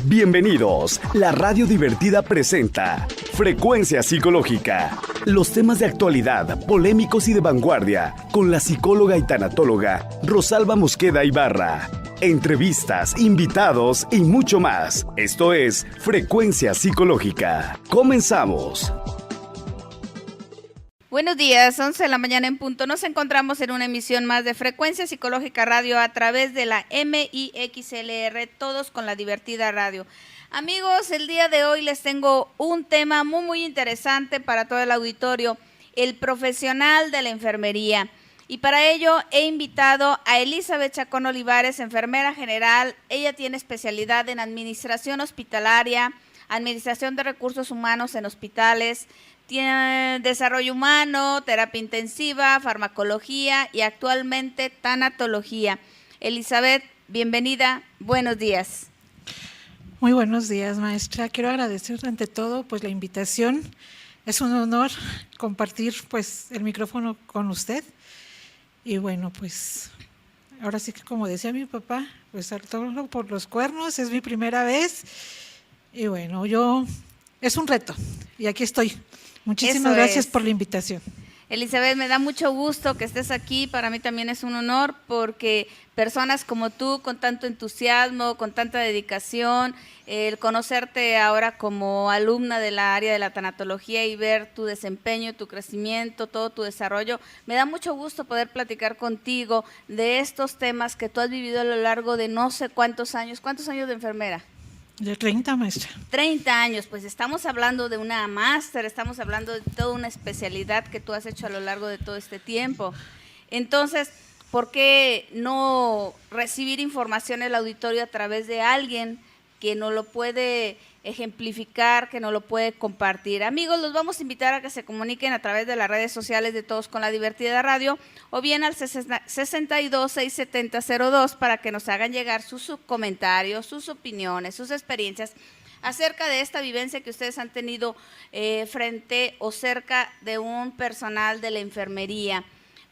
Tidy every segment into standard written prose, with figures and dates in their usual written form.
Bienvenidos. La Radio Divertida presenta Frecuencia Psicológica. Los temas de actualidad, polémicos y de vanguardia, con la psicóloga y tanatóloga Rosalba Mosqueda Ibarra. Entrevistas, invitados y mucho más. Esto es Frecuencia Psicológica. Comenzamos. Buenos días, 11 de la mañana en punto. Nos encontramos en una emisión más de Frecuencia Psicológica Radio a través de la MIXLR, todos con la Divertida Radio. Amigos, el día de hoy les tengo un tema muy interesante para todo el auditorio, el profesional de la enfermería. Y para ello he invitado a Elizabeth Chacón Olivares, enfermera general. Ella tiene especialidad en administración hospitalaria, administración de recursos humanos en hospitales, tiene desarrollo humano, terapia intensiva, farmacología y actualmente tanatología. Elizabeth, bienvenida, buenos días. Muy buenos días, maestra. Quiero agradecer ante todo pues la invitación. Es un honor compartir pues el micrófono con usted. Y bueno, pues ahora sí que como decía mi papá, pues saltó por los cuernos, es mi primera vez. Y bueno, es un reto y aquí estoy. Muchísimas gracias por la invitación. Elizabeth, me da mucho gusto que estés aquí. Para mí también es un honor porque personas como tú, con tanto entusiasmo, con tanta dedicación, el conocerte ahora como alumna del área de la tanatología y ver tu desempeño, tu crecimiento, todo tu desarrollo, me da mucho gusto poder platicar contigo de estos temas que tú has vivido a lo largo de no sé cuántos años. ¿Cuántos años de enfermera? De 30, maestra. 30 años, pues estamos hablando de una máster, estamos hablando de toda una especialidad que tú has hecho a lo largo de todo este tiempo. Entonces, ¿por qué no recibir información en el auditorio a través de alguien que nos lo puede ejemplificar, que nos lo puede compartir? Amigos, los vamos a invitar a que se comuniquen a través de las redes sociales de Todos con la Divertida Radio o bien al 62-670-02 para que nos hagan llegar sus comentarios, sus opiniones, sus experiencias acerca de esta vivencia que ustedes han tenido frente o cerca de un personal de la enfermería.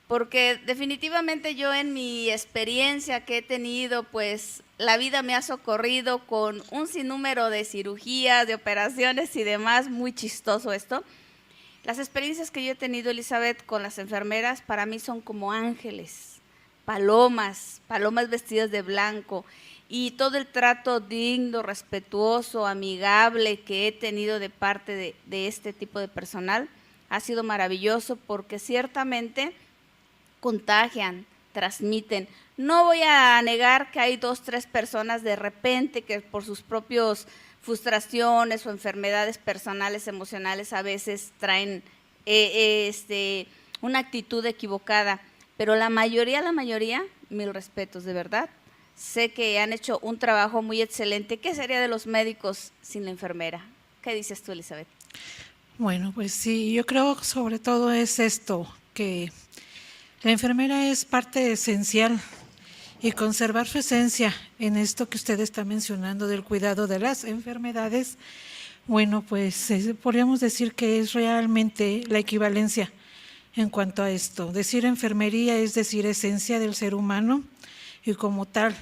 Porque definitivamente yo en mi experiencia que he tenido, pues la vida me ha socorrido con un sinnúmero de cirugías, de operaciones y demás, muy chistoso esto. Las experiencias que yo he tenido, Elizabeth, con las enfermeras, para mí son como ángeles, palomas vestidas de blanco, y todo el trato digno, respetuoso, amigable que he tenido de parte de este tipo de personal ha sido maravilloso porque ciertamente contagian, transmiten. No voy a negar que hay 2, 3 personas de repente que por sus propios frustraciones o enfermedades personales, emocionales, a veces traen una actitud equivocada, pero la mayoría, mil respetos, de verdad. Sé que han hecho un trabajo muy excelente. ¿Qué sería de los médicos sin la enfermera? ¿Qué dices tú, Elizabeth? Bueno, pues sí, yo creo que sobre todo es esto, que la enfermera es parte esencial y conservar su esencia en esto que usted está mencionando del cuidado de las enfermedades, bueno, pues podríamos decir que es realmente la equivalencia en cuanto a esto. Decir enfermería es decir esencia del ser humano y como tal,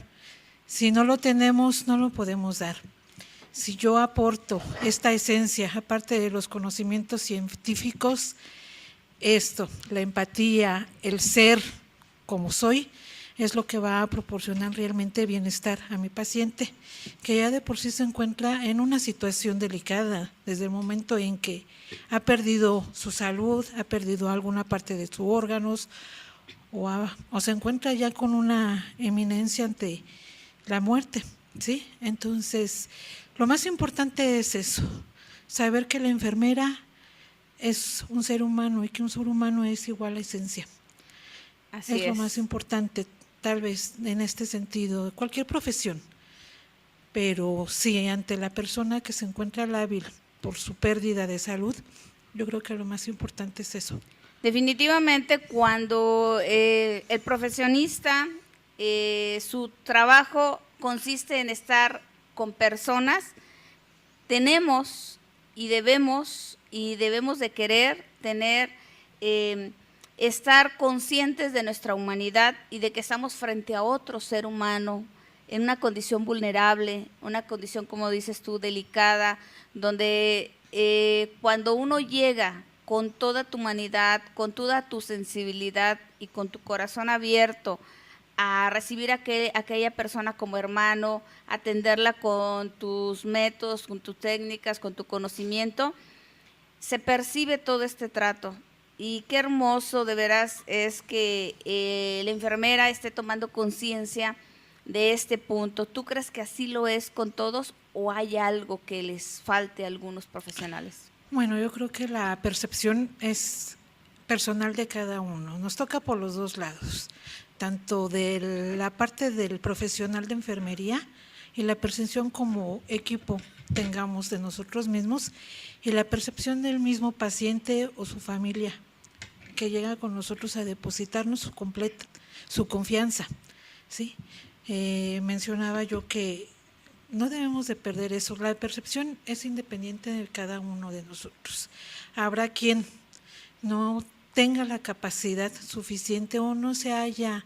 si no lo tenemos, no lo podemos dar. Si yo aporto esta esencia, aparte de los conocimientos científicos, esto, la empatía, el ser como soy, es lo que va a proporcionar realmente bienestar a mi paciente, que ya de por sí se encuentra en una situación delicada, desde el momento en que ha perdido su salud, ha perdido alguna parte de sus órganos, o se encuentra ya con una eminencia ante la muerte, ¿sí? Entonces, lo más importante es eso, saber que la enfermera es un ser humano y que un ser humano es igual a esencia. Así es lo más importante, tal vez en este sentido, de cualquier profesión, pero sí ante la persona que se encuentra lábil por su pérdida de salud, yo creo que lo más importante es eso. Definitivamente cuando el profesionista, su trabajo consiste en estar con personas, tenemos y debemos de querer tener, estar conscientes de nuestra humanidad y de que estamos frente a otro ser humano en una condición vulnerable, una condición, como dices tú, delicada, donde cuando uno llega con toda tu humanidad, con toda tu sensibilidad y con tu corazón abierto a recibir a aquella persona como hermano, atenderla con tus métodos, con tus técnicas, con tu conocimiento, se percibe todo este trato. Y qué hermoso de veras es que la enfermera esté tomando conciencia de este punto. ¿Tú crees que así lo es con todos o hay algo que les falte a algunos profesionales? Bueno, yo creo que la percepción es personal de cada uno. Nos toca por los dos lados, tanto de la parte del profesional de enfermería y la percepción como equipo tengamos de nosotros mismos y la percepción del mismo paciente o su familia que llega con nosotros a depositarnos su confianza, ¿sí? Mencionaba yo que no debemos de perder eso. La percepción es independiente de cada uno de nosotros. Habrá quien no tenga la capacidad suficiente o no se haya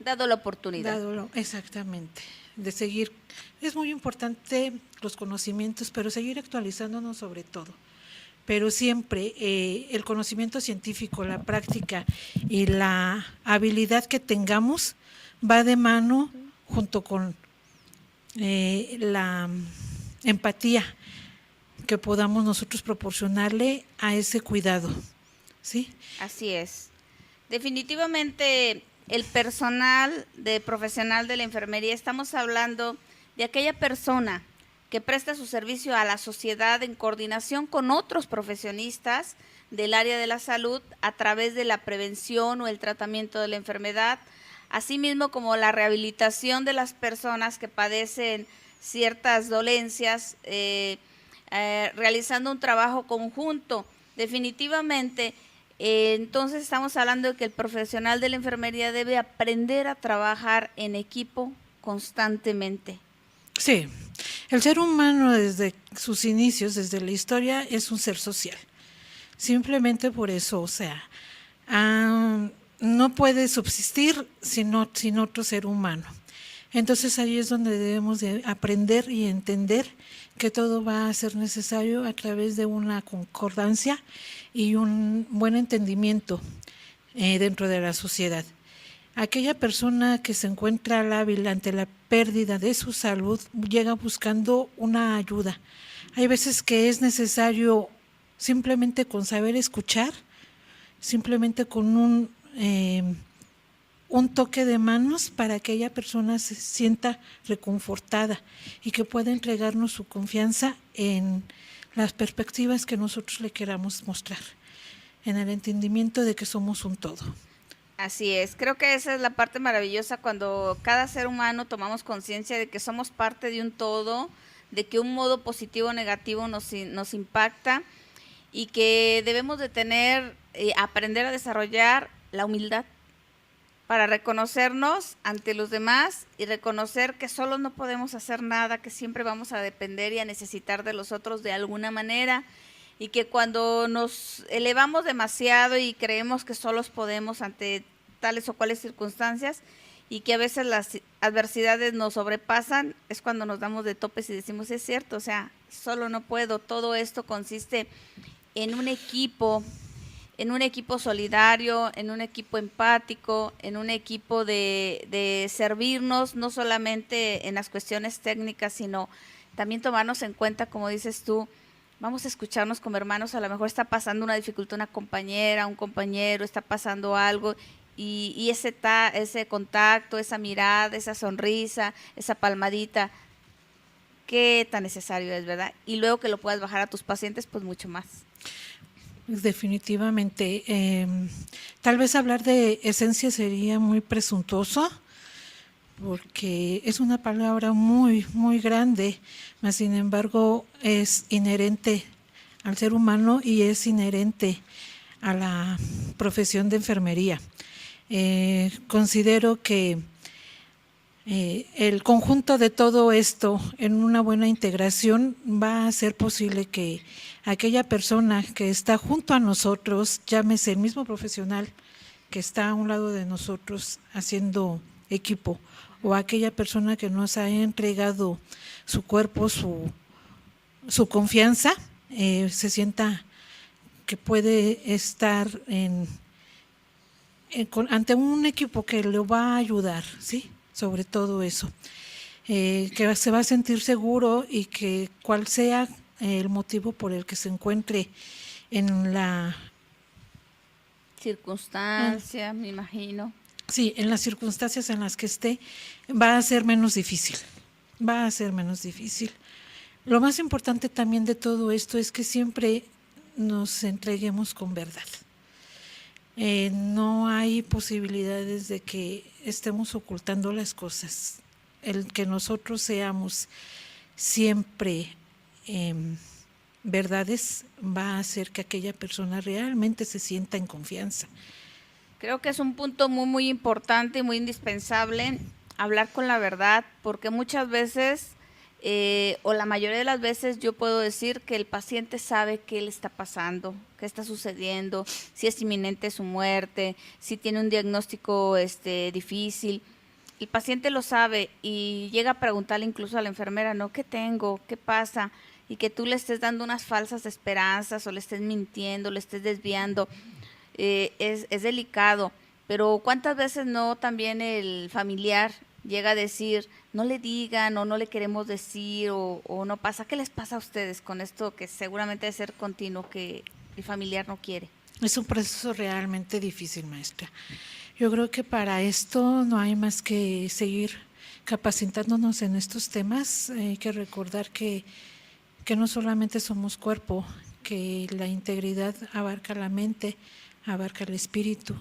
dado la oportunidad. Exactamente, de seguir. Es muy importante los conocimientos, pero seguir actualizándonos sobre todo. Pero siempre el conocimiento científico, la práctica y la habilidad que tengamos va de mano junto con la empatía que podamos nosotros proporcionarle a ese cuidado, ¿sí? Así es. Definitivamente el personal profesional de la enfermería, estamos hablando de aquella persona que presta su servicio a la sociedad en coordinación con otros profesionistas del área de la salud a través de la prevención o el tratamiento de la enfermedad, asimismo como la rehabilitación de las personas que padecen ciertas dolencias, realizando un trabajo conjunto. Definitivamente, entonces estamos hablando de que el profesional de la enfermería debe aprender a trabajar en equipo constantemente. Sí, el ser humano desde sus inicios, desde la historia, es un ser social. Simplemente por eso, o sea, no puede subsistir sin otro ser humano. Entonces ahí es donde debemos de aprender y entender que todo va a ser necesario a través de una concordancia y un buen entendimiento dentro de la sociedad. Aquella persona que se encuentra lábil ante la pérdida de su salud llega buscando una ayuda. Hay veces que es necesario simplemente con saber escuchar, simplemente con un toque de manos para que aquella persona se sienta reconfortada y que pueda entregarnos su confianza en las perspectivas que nosotros le queramos mostrar, en el entendimiento de que somos un todo. Así es, creo que esa es la parte maravillosa cuando cada ser humano tomamos conciencia de que somos parte de un todo, de que un modo positivo o negativo nos impacta y que debemos de aprender a desarrollar la humildad para reconocernos ante los demás y reconocer que solos no podemos hacer nada, que siempre vamos a depender y a necesitar de los otros de alguna manera, y que cuando nos elevamos demasiado y creemos que solos podemos ante tales o cuales circunstancias y que a veces las adversidades nos sobrepasan, es cuando nos damos de topes y decimos, es cierto, o sea, solo no puedo. Todo esto consiste en un equipo solidario, en un equipo empático, en un equipo de servirnos, no solamente en las cuestiones técnicas, sino también tomarnos en cuenta, como dices tú, vamos a escucharnos como hermanos. A lo mejor está pasando una dificultad una compañera, un compañero, está pasando algo, y ese contacto, esa mirada, esa sonrisa, esa palmadita, qué tan necesario es, ¿verdad? Y luego que lo puedas bajar a tus pacientes, pues mucho más. Definitivamente. Tal vez hablar de esencia sería muy presuntuoso, porque es una palabra muy, muy grande, mas sin embargo es inherente al ser humano y es inherente a la profesión de enfermería. Considero que el conjunto de todo esto en una buena integración va a hacer posible que aquella persona que está junto a nosotros, llámese el mismo profesional que está a un lado de nosotros haciendo equipo, o aquella persona que nos ha entregado su cuerpo, su confianza, se sienta que puede estar ante un equipo que le va a ayudar, ¿sí? Sobre todo eso, que se va a sentir seguro y que cual sea el motivo por el que se encuentre en la circunstancia, me imagino. Sí, en las circunstancias en las que esté, va a ser menos difícil, va a ser menos difícil. Lo más importante también de todo esto es que siempre nos entreguemos con verdad. No hay posibilidades de que estemos ocultando las cosas. El que nosotros seamos siempre verdades va a hacer que aquella persona realmente se sienta en confianza. Creo que es un punto muy, muy importante y muy indispensable hablar con la verdad, porque muchas veces, o la mayoría de las veces, yo puedo decir que el paciente sabe qué le está pasando, qué está sucediendo, si es inminente su muerte, si tiene un diagnóstico difícil. El paciente lo sabe y llega a preguntarle incluso a la enfermera, ¿no? ¿Qué tengo? ¿Qué pasa? Y que tú le estés dando unas falsas esperanzas o le estés mintiendo, le estés desviando. Es delicado, pero ¿cuántas veces no también el familiar llega a decir, no le digan o no le queremos decir o no pasa? ¿Qué les pasa a ustedes con esto que seguramente debe ser continuo, que el familiar no quiere? Es un proceso realmente difícil, maestra. Yo creo que para esto no hay más que seguir capacitándonos en estos temas. Hay que recordar que no solamente somos cuerpo, que la integridad abarca la mente, abarca el espíritu,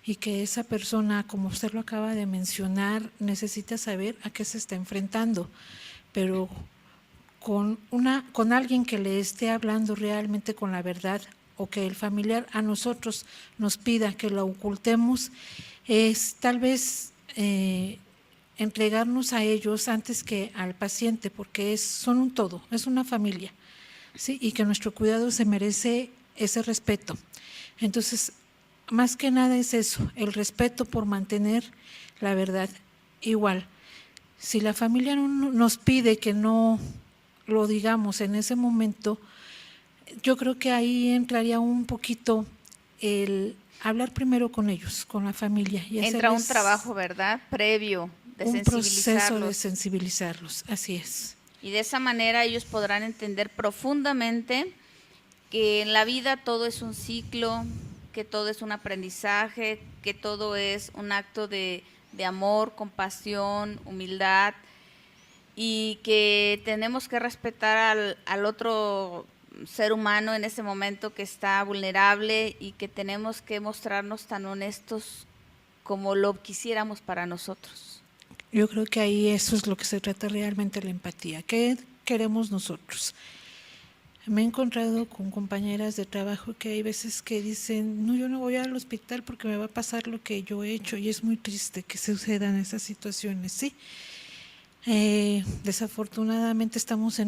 y que esa persona, como usted lo acaba de mencionar, necesita saber a qué se está enfrentando, pero con alguien que le esté hablando realmente con la verdad, o que el familiar a nosotros nos pida que lo ocultemos, es tal vez entregarnos a ellos antes que al paciente, porque son un todo, es una familia, ¿sí? Y que nuestro cuidado se merece ese respeto. Entonces, más que nada es eso, el respeto por mantener la verdad. Igual, si la familia nos pide que no lo digamos en ese momento, yo creo que ahí entraría un poquito el hablar primero con ellos, con la familia. Y entra un trabajo, ¿verdad?, previo de un proceso de sensibilizarlos, así es. Y de esa manera ellos podrán entender profundamente que en la vida todo es un ciclo, que todo es un aprendizaje, que todo es un acto de amor, compasión, humildad, y que tenemos que respetar al otro ser humano en ese momento que está vulnerable, y que tenemos que mostrarnos tan honestos como lo quisiéramos para nosotros. Yo creo que ahí eso es lo que se trata realmente, la empatía. ¿Qué queremos nosotros? Me he encontrado con compañeras de trabajo que hay veces que dicen, no, yo no voy al hospital porque me va a pasar lo que yo he hecho, y es muy triste que sucedan esas situaciones, ¿sí? Desafortunadamente estamos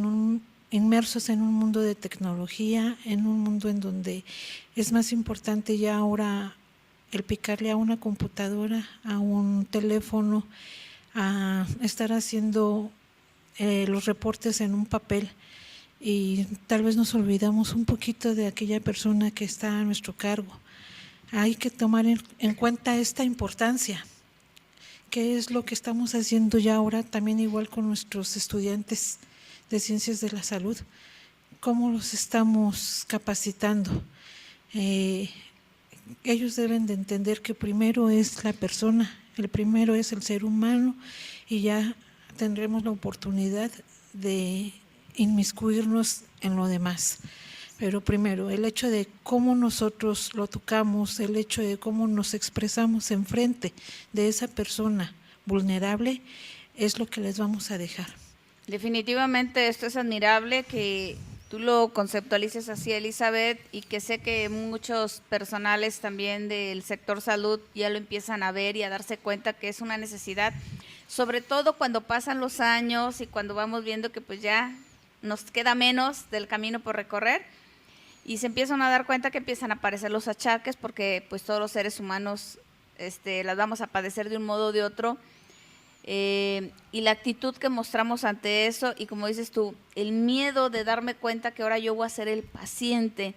inmersos en un mundo de tecnología, en un mundo en donde es más importante ya ahora el picarle a una computadora, a un teléfono, a estar haciendo los reportes en un papel, y tal vez nos olvidamos un poquito de aquella persona que está a nuestro cargo. Hay que tomar en cuenta esta importancia. ¿Qué es lo que estamos haciendo ya ahora también igual con nuestros estudiantes de ciencias de la salud? ¿Cómo los estamos capacitando? Ellos deben de entender que primero es la persona, el primero es el ser humano, y ya tendremos la oportunidad de inmiscuirnos en lo demás. Pero primero, el hecho de cómo nosotros lo tocamos, el hecho de cómo nos expresamos enfrente de esa persona vulnerable, es lo que les vamos a dejar. Definitivamente esto es admirable que tú lo conceptualices así, Elizabeth, y que sé que muchos personales también del sector salud ya lo empiezan a ver y a darse cuenta que es una necesidad, sobre todo cuando pasan los años y cuando vamos viendo que pues ya nos queda menos del camino por recorrer, y se empiezan a dar cuenta que empiezan a aparecer los achaques, porque pues todos los seres humanos las vamos a padecer de un modo o de otro. y la actitud que mostramos ante eso, y como dices tú, el miedo de darme cuenta que ahora yo voy a ser el paciente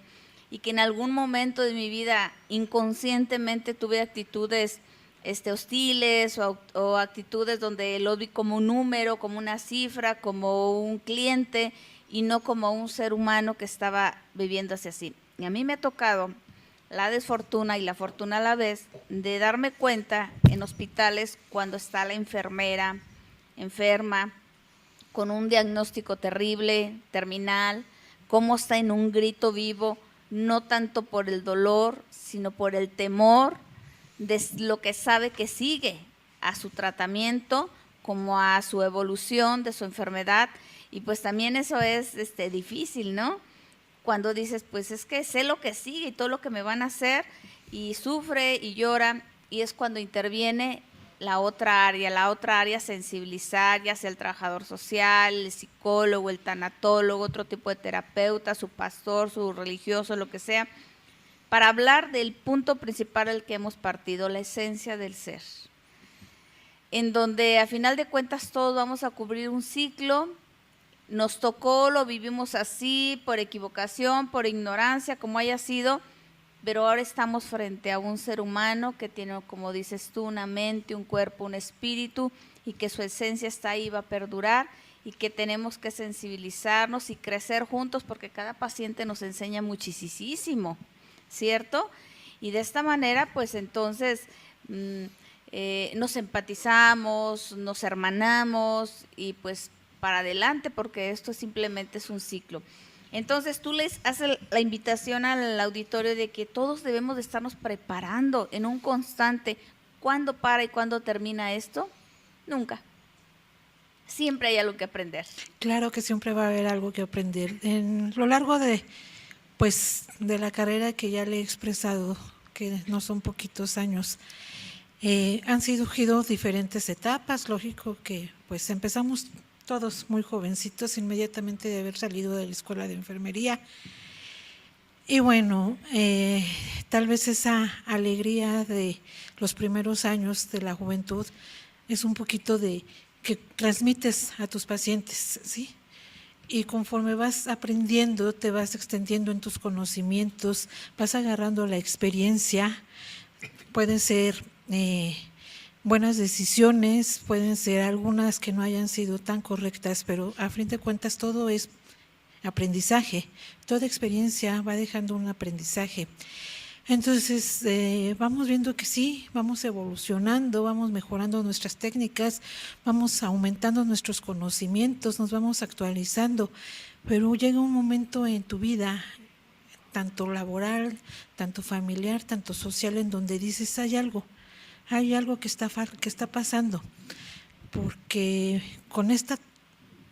y que en algún momento de mi vida inconscientemente tuve actitudes hostiles o actitudes donde lo vi como un número, como una cifra, como un cliente y no como un ser humano que estaba viviéndose así. Y a mí me ha tocado la desfortuna y la fortuna a la vez de darme cuenta en hospitales cuando está la enfermera enferma con un diagnóstico terrible, terminal, cómo está en un grito vivo, no tanto por el dolor, sino por el temor de lo que sabe que sigue a su tratamiento, como a su evolución de su enfermedad, y pues también eso es difícil, ¿no? Cuando dices, pues es que sé lo que sigue y todo lo que me van a hacer, y sufre y llora, y es cuando interviene la otra área, sensibilizar, ya sea el trabajador social, el psicólogo, el tanatólogo, otro tipo de terapeuta, su pastor, su religioso, lo que sea, para hablar del punto principal al que hemos partido, la esencia del ser, en donde a final de cuentas todos vamos a cubrir un ciclo. Nos tocó, lo vivimos así, por equivocación, por ignorancia, como haya sido, pero ahora estamos frente a un ser humano que tiene, como dices tú, una mente, un cuerpo, un espíritu, y que su esencia está ahí, va a perdurar, y que tenemos que sensibilizarnos y crecer juntos, porque cada paciente nos enseña muchísimo, ¿cierto? Y de esta manera, pues entonces nos empatizamos, nos hermanamos, y pues para adelante, porque esto simplemente es un ciclo. Entonces tú les haces la invitación al auditorio de que todos debemos de estarnos preparando en un constante. ¿Cuándo para y cuándo termina esto? Nunca. Siempre hay algo que aprender. Claro que siempre va a haber algo que aprender. En lo largo de la carrera que ya le he expresado, que no son poquitos años, han surgido diferentes etapas. Lógico que pues empezamos todos muy jovencitos, inmediatamente de haber salido de la escuela de enfermería. Y bueno, tal vez esa alegría de los primeros años de la juventud es un poquito de que transmites a tus pacientes, ¿sí? Y conforme vas aprendiendo, te vas extendiendo en tus conocimientos, vas agarrando la experiencia, pueden ser buenas decisiones, pueden ser algunas que no hayan sido tan correctas, pero a fin de cuentas todo es aprendizaje, toda experiencia va dejando un aprendizaje. Entonces vamos viendo que sí, vamos evolucionando, vamos mejorando nuestras técnicas, vamos aumentando nuestros conocimientos, nos vamos actualizando, pero llega un momento en tu vida, tanto laboral, tanto familiar, tanto social, en donde dices hay algo que está pasando, porque con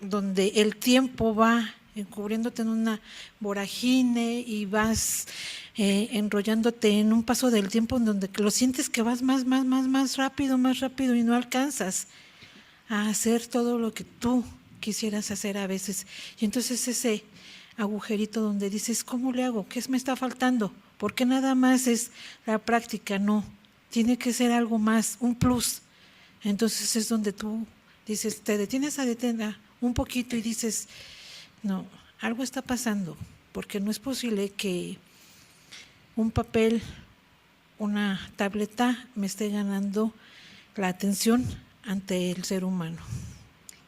donde el tiempo va encubriéndote en una voragine y vas enrollándote en un paso del tiempo en donde lo sientes que vas más rápido y no alcanzas a hacer todo lo que tú quisieras hacer a veces. Y entonces ese agujerito donde dices, ¿cómo le hago? ¿Qué me está faltando? ¿Por qué nada más es la práctica? No, tiene que ser algo más, un plus. Entonces es donde tú dices, te detienes a detener un poquito y dices, no, algo está pasando, porque no es posible que un papel, una tableta me esté ganando la atención ante el ser humano.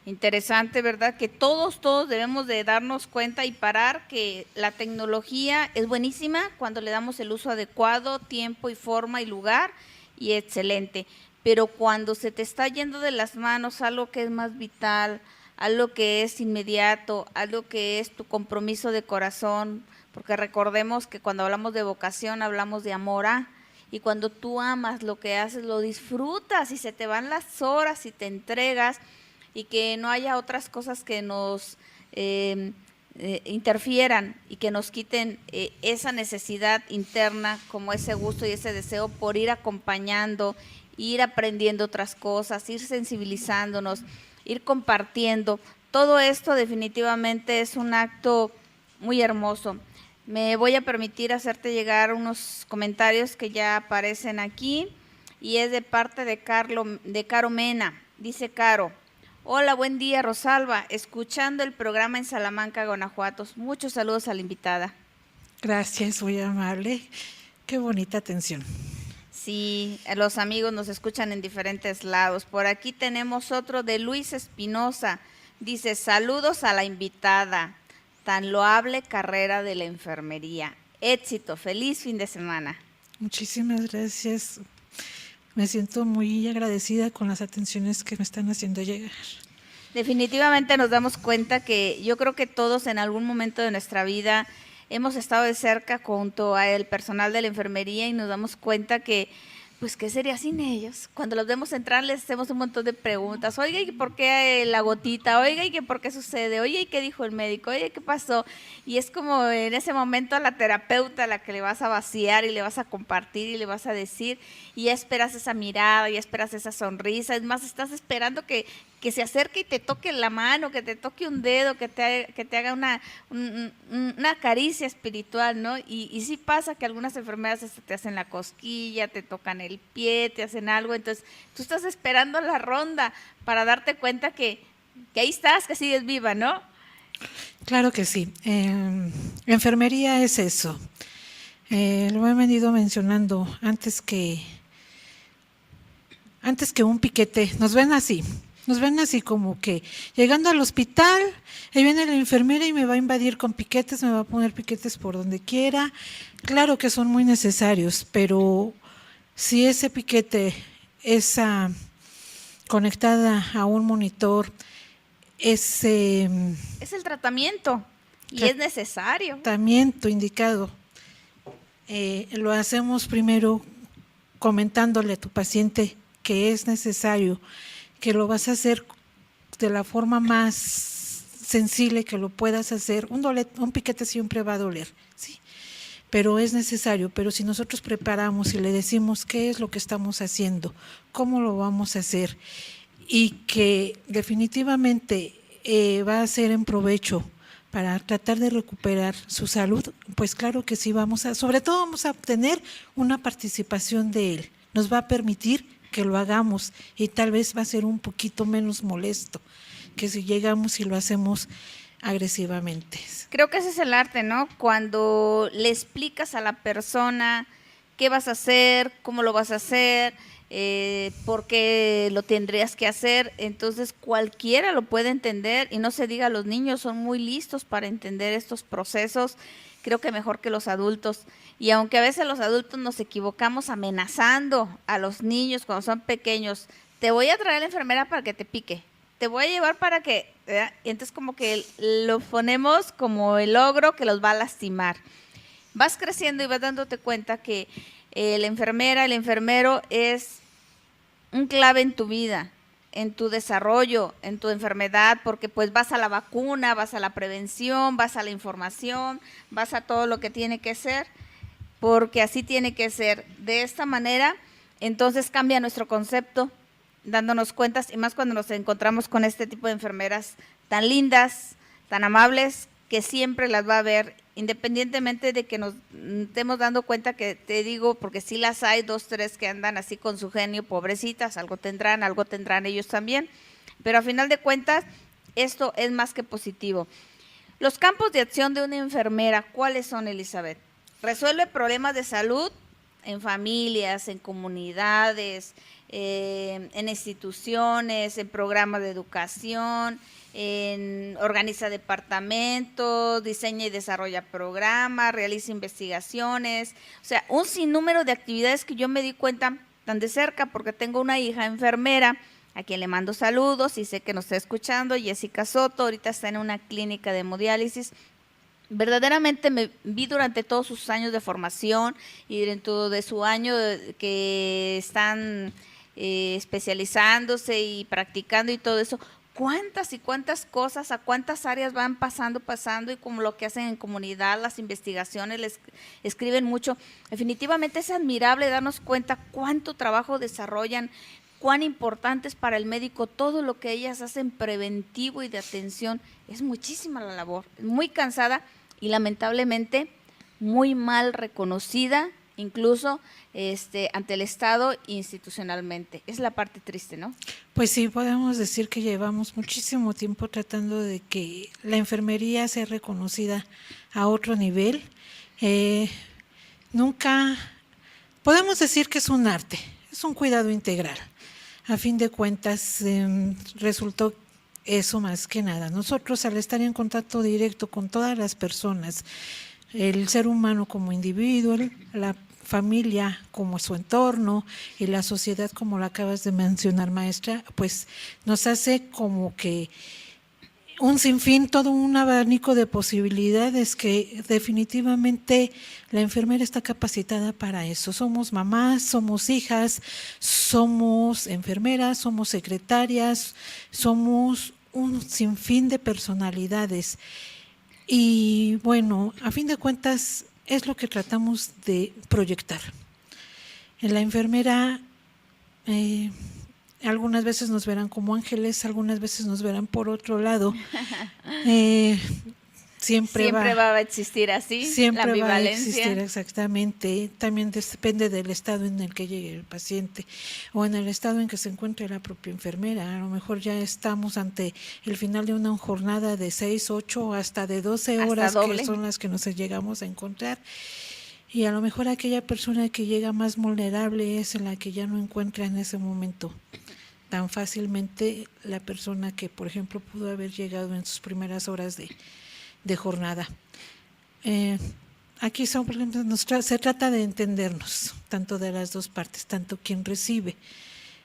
Interesante, ¿verdad? Que todos debemos de darnos cuenta y parar que la tecnología es buenísima cuando le damos el uso adecuado, tiempo y forma y lugar, y excelente. Pero cuando se te está yendo de las manos algo que es más vital, algo que es inmediato, algo que es tu compromiso de corazón, porque recordemos que cuando hablamos de vocación hablamos de amor, y cuando tú amas lo que haces, lo disfrutas y se te van las horas y te entregas, y que no haya otras cosas que nos interfieran y que nos quiten esa necesidad interna, como ese gusto y ese deseo por ir acompañando, ir aprendiendo otras cosas, ir sensibilizándonos, ir compartiendo. Todo esto definitivamente es un acto muy hermoso. Me voy a permitir hacerte llegar unos comentarios que ya aparecen aquí, y es de parte de Caro Mena. Dice Caro, hola, buen día Rosalba, escuchando el programa en Salamanca, Guanajuato. Muchos saludos a la invitada. Gracias, muy amable. Qué bonita atención. Sí, los amigos nos escuchan en diferentes lados. Por aquí tenemos otro de Luis Espinosa. Dice, saludos a la invitada, tan loable carrera de la enfermería. Éxito, feliz fin de semana. Muchísimas gracias. Me siento muy agradecida con las atenciones que me están haciendo llegar. Definitivamente nos damos cuenta que yo creo que todos en algún momento de nuestra vida hemos estado de cerca junto al personal de la enfermería y nos damos cuenta que, pues, ¿qué sería sin ellos? Cuando los vemos entrar les hacemos un montón de preguntas. Oiga, ¿y por qué la gotita? Oiga, ¿y por qué sucede? Oye, ¿y qué dijo el médico? Oye, ¿qué pasó? Y es como en ese momento a la terapeuta a la que le vas a vaciar y le vas a compartir y le vas a decir, y ya esperas esa mirada, ya esperas esa sonrisa. Es más, estás esperando que se acerque y te toque la mano, que te toque un dedo, que te haga una caricia espiritual, ¿no? Y sí pasa que algunas enfermedades te hacen la cosquilla, te tocan el pie, te hacen algo, entonces tú estás esperando la ronda para darte cuenta que ahí estás, que sigues viva, ¿no? Claro que sí. Enfermería es eso. Lo he venido mencionando antes que un piquete. Nos ven así como que llegando al hospital, ahí viene la enfermera y me va a invadir con piquetes, me va a poner piquetes por donde quiera. Claro que son muy necesarios, pero si ese piquete es conectada a un monitor, es el tratamiento y es necesario. Tratamiento indicado. Lo hacemos primero comentándole a tu paciente que es necesario, que lo vas a hacer de la forma más sensible que lo puedas hacer. Un piquete siempre va a doler, sí, pero es necesario. Pero si nosotros preparamos y le decimos qué es lo que estamos haciendo, cómo lo vamos a hacer, y que definitivamente va a ser en provecho para tratar de recuperar su salud, pues claro que sí, sobre todo vamos a obtener una participación de él. Nos va a permitir que lo hagamos y tal vez va a ser un poquito menos molesto que si llegamos y lo hacemos agresivamente. Creo que ese es el arte, ¿no? Cuando le explicas a la persona qué vas a hacer, cómo lo vas a hacer, por qué lo tendrías que hacer, entonces cualquiera lo puede entender, y no se diga, los niños son muy listos para entender estos procesos, creo que mejor que los adultos. Y aunque a veces los adultos nos equivocamos amenazando a los niños cuando son pequeños, te voy a traer a la enfermera para que te pique, te voy a llevar para que, ¿verdad? Y entonces como que lo ponemos como el ogro que los va a lastimar. Vas creciendo y vas dándote cuenta que la enfermera, el enfermero es un clave en tu vida, en tu desarrollo, en tu enfermedad, porque pues vas a la vacuna, vas a la prevención, vas a la información, vas a todo lo que tiene que ser, porque así tiene que ser. De esta manera, entonces cambia nuestro concepto, dándonos cuentas, y más cuando nos encontramos con este tipo de enfermeras tan lindas, tan amables, que siempre las va a ver, independientemente de que nos estemos dando cuenta que, te digo, porque sí las hay, 2, 3 que andan así con su genio, pobrecitas, algo tendrán ellos también, pero a final de cuentas, esto es más que positivo. Los campos de acción de una enfermera, ¿cuáles son, Elizabeth? Resuelve problemas de salud en familias, en comunidades, en instituciones, en programas de educación, organiza departamentos, diseña y desarrolla programas, realiza investigaciones, o sea, un sinnúmero de actividades que yo me di cuenta tan de cerca porque tengo una hija enfermera a quien le mando saludos y sé que nos está escuchando, Jessica Soto, ahorita está en una clínica de hemodiálisis. Verdaderamente me vi durante todos sus años de formación y dentro de su año que están especializándose y practicando y todo eso, cuántas y cuántas cosas, a cuántas áreas van pasando y como lo que hacen en comunidad, las investigaciones, les escriben mucho. Definitivamente es admirable darnos cuenta cuánto trabajo desarrollan, cuán importante es para el médico todo lo que ellas hacen preventivo y de atención. Es muchísima la labor, muy cansada y lamentablemente muy mal reconocida incluso ante el Estado institucionalmente. Es la parte triste, ¿no? Pues sí, podemos decir que llevamos muchísimo tiempo tratando de que la enfermería sea reconocida a otro nivel. Nunca podemos decir que es un arte, es un cuidado integral. A fin de cuentas, resultó eso más que nada. Nosotros, al estar en contacto directo con todas las personas, el ser humano como individuo, la familia como su entorno y la sociedad como la acabas de mencionar, maestra, pues nos hace como que un sinfín, todo un abanico de posibilidades que definitivamente la enfermera está capacitada para eso. Somos mamás, somos hijas, somos enfermeras, somos secretarias, somos un sinfín de personalidades. Y bueno, a fin de cuentas es lo que tratamos de proyectar. En la enfermera algunas veces nos verán como ángeles, algunas veces nos verán por otro lado. Siempre va a existir así, siempre la ambivalencia. Va a existir, exactamente. También depende del estado en el que llegue el paciente o en el estado en que se encuentre la propia enfermera. A lo mejor ya estamos ante el final de una jornada de 6, 8, hasta de 12 horas, que son las que nos llegamos a encontrar. Y a lo mejor aquella persona que llega más vulnerable es la que ya no encuentra en ese momento tan fácilmente la persona que, por ejemplo, pudo haber llegado en sus primeras horas de jornada. Aquí se trata de entendernos, tanto de las dos partes, tanto quien recibe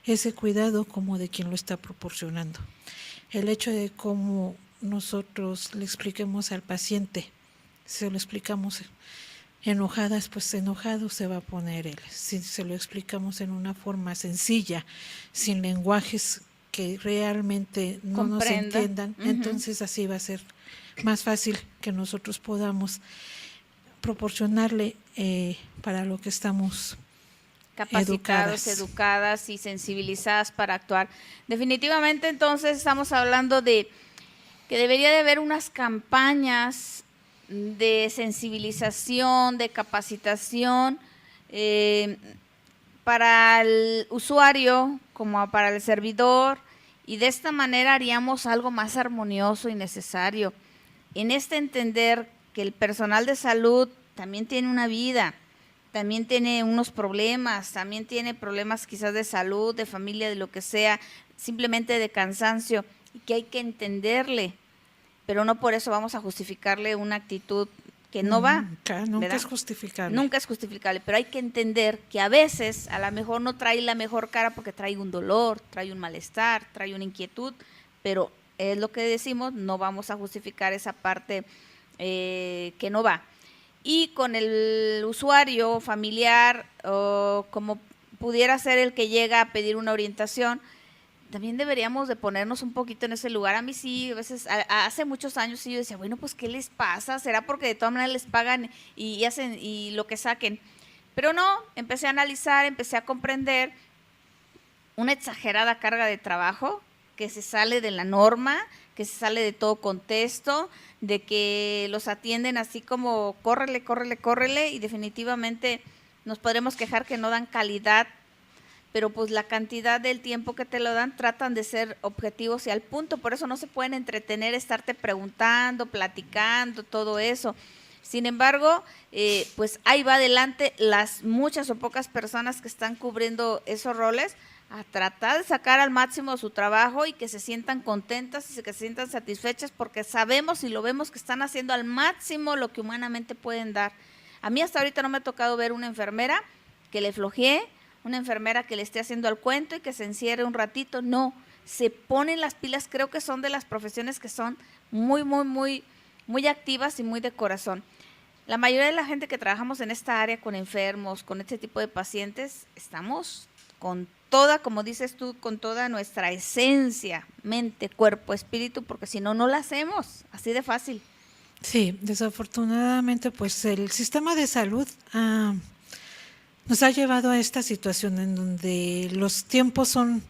ese cuidado como de quien lo está proporcionando. El hecho de cómo nosotros le expliquemos al paciente, se lo explicamos enojadas, pues enojado se va a poner él. Si se lo explicamos en una forma sencilla, sin lenguajes que realmente no comprenda, nos entiendan, entonces así va a ser más fácil que nosotros podamos proporcionarle para lo que estamos capacitados, educadas y sensibilizadas para actuar. Definitivamente, entonces, estamos hablando de que debería de haber unas campañas de sensibilización, de capacitación para el usuario como para el servidor, y de esta manera haríamos algo más armonioso y necesario. En entender que el personal de salud también tiene una vida, también tiene unos problemas, también tiene problemas quizás de salud, de familia, de lo que sea, simplemente de cansancio, y que hay que entenderle, pero no por eso vamos a justificarle una actitud que no va. Nunca es justificable. Nunca es justificable, pero hay que entender que a veces a lo mejor no trae la mejor cara porque trae un dolor, trae un malestar, trae una inquietud, pero es lo que decimos, no vamos a justificar esa parte que no va. Y con el usuario familiar, o como pudiera ser el que llega a pedir una orientación, también deberíamos de ponernos un poquito en ese lugar. A mí sí, a veces, hace muchos años sí yo decía, bueno, pues ¿qué les pasa? ¿Será porque de todas maneras les pagan y hacen y lo que saquen? Pero no, empecé a analizar, empecé a comprender una exagerada carga de trabajo que se sale de la norma, que se sale de todo contexto, de que los atienden así como córrele, córrele, córrele, y definitivamente nos podremos quejar que no dan calidad, pero pues la cantidad del tiempo que te lo dan tratan de ser objetivos y al punto, por eso no se pueden entretener, estarte preguntando, platicando, todo eso. Sin embargo, pues ahí va adelante las muchas o pocas personas que están cubriendo esos roles a tratar de sacar al máximo su trabajo y que se sientan contentas y que se sientan satisfechas porque sabemos y lo vemos que están haciendo al máximo lo que humanamente pueden dar. A mí hasta ahorita no me ha tocado ver una enfermera que le flojee, una enfermera que le esté haciendo al cuento y que se encierre un ratito. No, se ponen las pilas. Creo que son de las profesiones que son muy, muy, muy, muy activas y muy de corazón. La mayoría de la gente que trabajamos en esta área con enfermos, con este tipo de pacientes, estamos con toda, como dices tú, con toda nuestra esencia, mente, cuerpo, espíritu, porque si no, no la hacemos, así de fácil. Sí, desafortunadamente, pues el sistema de salud nos ha llevado a esta situación en donde los tiempos son